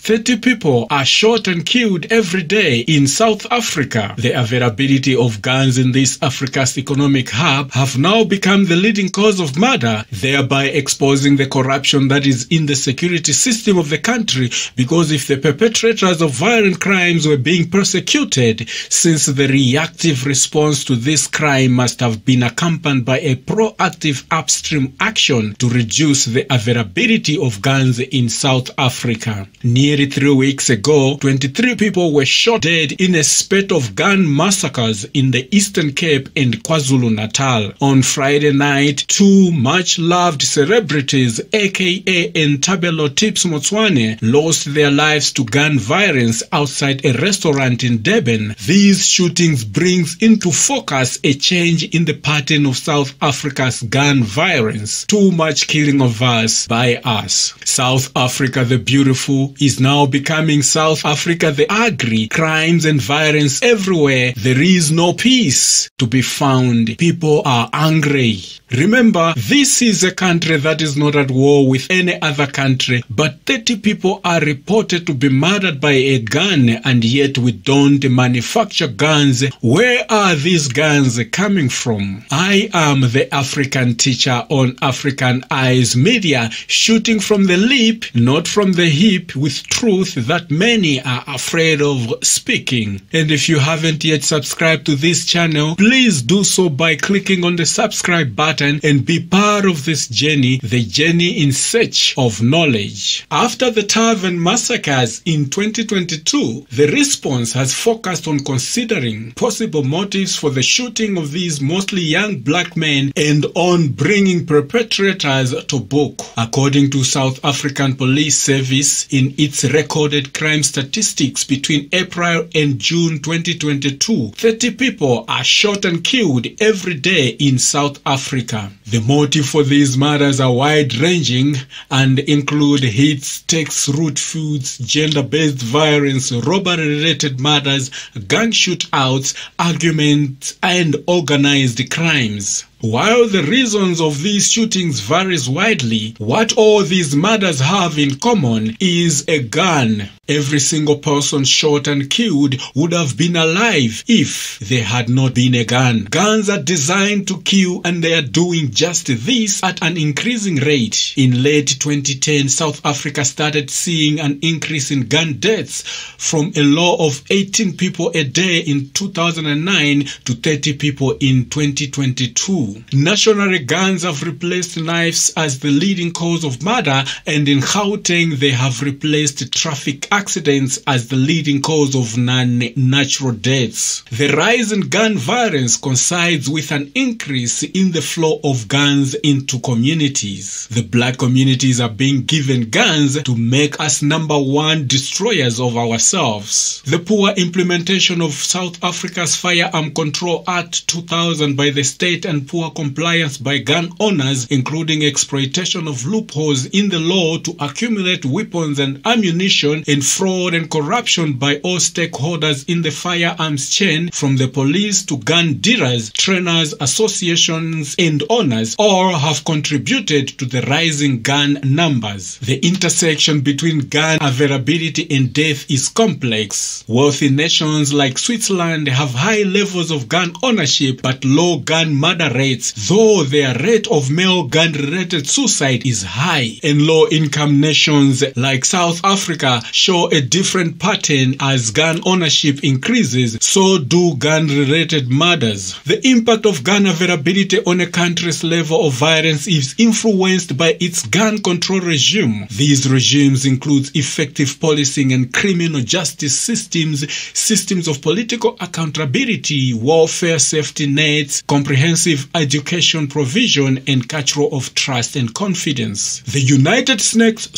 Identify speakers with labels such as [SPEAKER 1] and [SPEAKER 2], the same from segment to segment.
[SPEAKER 1] 30 people are shot and killed every day in South Africa. The availability of guns in this Africa's economic hub have now become the leading cause of murder, thereby exposing the corruption that is in the security system of the country, because if the perpetrators of violent crimes were being persecuted, since the reactive response to this crime must have been accompanied by a proactive upstream action to reduce the availability of guns in South Africa. Nearly 3 weeks ago, 23 people were shot dead in a spate of gun massacres in the Eastern Cape and KwaZulu-Natal. On Friday night, two much-loved celebrities, aka Ntabelo Tips Motswane, lost their lives to gun violence outside a restaurant in Durban. These shootings brings into focus a change in the pattern of South Africa's gun violence. Too much killing of us by us. South Africa the beautiful is now becoming South Africa the ugly. Crimes and violence everywhere. There is no peace to be found. People are angry. Remember, this is a country that is not at war with any other country, but 30 people are reported to be murdered by a gun, and yet we don't manufacture guns. Where are these guns coming from? I am the African teacher on African Eyes Media, shooting from the lip, not from the hip, with truth that many are afraid of speaking. And if you haven't yet subscribed to this channel, please do so by clicking on the subscribe button and be part of this journey, the journey in search of knowledge. After the Tavern massacres in 2022, the response has focused on considering possible motives for the shooting of these mostly young black men and on bringing perpetrators to book. According to South African Police Service, in its recorded crime statistics between April and June 2022, 30 people are shot and killed every day in South Africa. The motive for these murders are wide-ranging and include hits, tax root feuds, gender-based violence, robbery-related murders, gang shootouts, arguments, and organized crimes. While the reasons of these shootings varies widely, what all these murders have in common is a gun. Every single person shot and killed would have been alive if there had not been a gun. Guns are designed to kill, and they are doing just this at an increasing rate. In late 2010, South Africa started seeing an increase in gun deaths from a low of 18 people a day in 2009 to 30 people in 2022. Nationally, guns have replaced knives as the leading cause of murder, and in Gauteng they have replaced traffic accidents as the leading cause of non-natural deaths. The rise in gun violence coincides with an increase in the flow of guns into communities. The black communities are being given guns to make us #1 destroyers of ourselves. The poor implementation of South Africa's Firearm Control Act 2000 by the state and poor compliance by gun owners, including exploitation of loopholes in the law to accumulate weapons and ammunition, and fraud and corruption by all stakeholders in the firearms chain, from the police to gun dealers, trainers, associations, and owners, all have contributed to the rising gun numbers. The intersection between gun availability and death is complex. Wealthy nations like Switzerland have high levels of gun ownership but low gun murder rates, though their rate of male gun-related suicide is high. And low-income nations like South Africa show a different pattern. As gun ownership increases, so do gun-related murders. The impact of gun availability on a country's level of violence is influenced by its gun control regime. These regimes include effective policing and criminal justice systems, systems of political accountability, welfare safety nets, comprehensive education provision, and culture of trust and confidence. The United States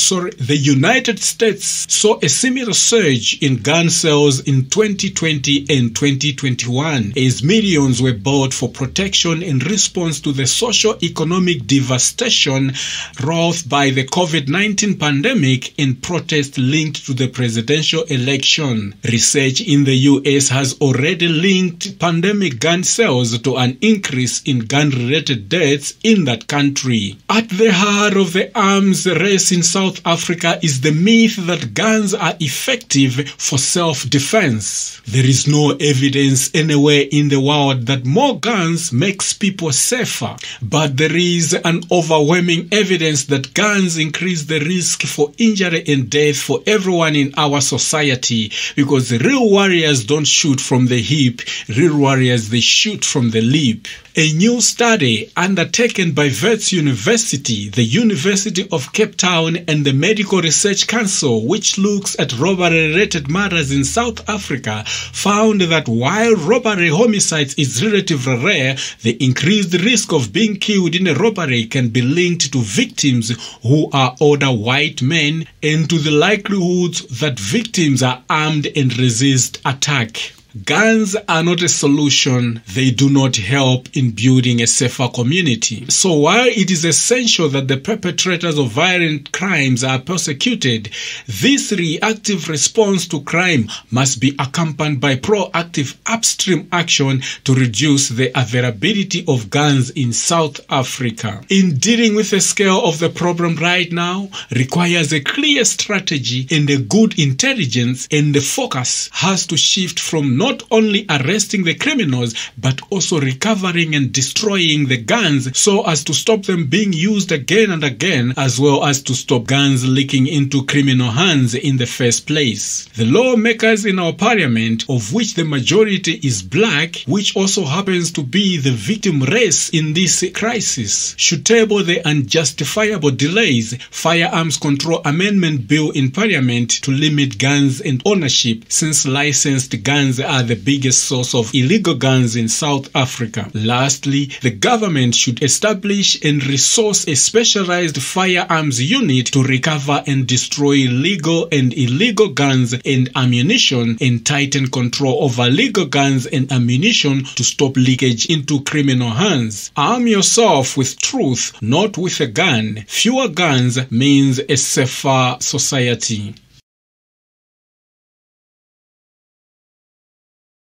[SPEAKER 1] saw a similar surge in gun sales in 2020 and 2021 as millions were bought for protection in response to the socio-economic devastation wrought by the COVID-19 pandemic and protests linked to the presidential election. Research in the US has already linked pandemic gun sales to an increase in gun-related deaths in that country. At the heart of the arms race in South Africa is the myth that guns are effective for self-defense. There is no evidence anywhere in the world that more guns makes people safer, but there is an overwhelming evidence that guns increase the risk for injury and death for everyone in our society, because real warriors don't shoot from the hip, real warriors, they shoot from the lip. A new study undertaken by Wits University, the University of Cape Town, and the Medical Research Council, which looks at robbery-related murders in South Africa, found that while robbery homicides is relatively rare, the increased risk of being killed in a robbery can be linked to victims who are older white men and to the likelihood that victims are armed and resist attack. Guns are not a solution. They do not help in building a safer community. So while it is essential that the perpetrators of violent crimes are persecuted, this reactive response to crime must be accompanied by proactive upstream action to reduce the availability of guns in South Africa. In dealing with the scale of the problem right now requires a clear strategy and a good intelligence, and the focus has to shift from not only arresting the criminals but also recovering and destroying the guns so as to stop them being used again and again, as well as to stop guns leaking into criminal hands in the first place. The lawmakers in our parliament, of which the majority is black, which also happens to be the victim race in this crisis, should table the unjustifiable delays Firearms Control Amendment Bill in parliament to limit guns and ownership, since licensed guns are the biggest source of illegal guns in South Africa. Lastly, the government should establish and resource a specialized firearms unit to recover and destroy legal and illegal guns and ammunition, and tighten control over legal guns and ammunition to stop leakage into criminal hands. Arm yourself with truth, not with a gun. Fewer guns means a safer society.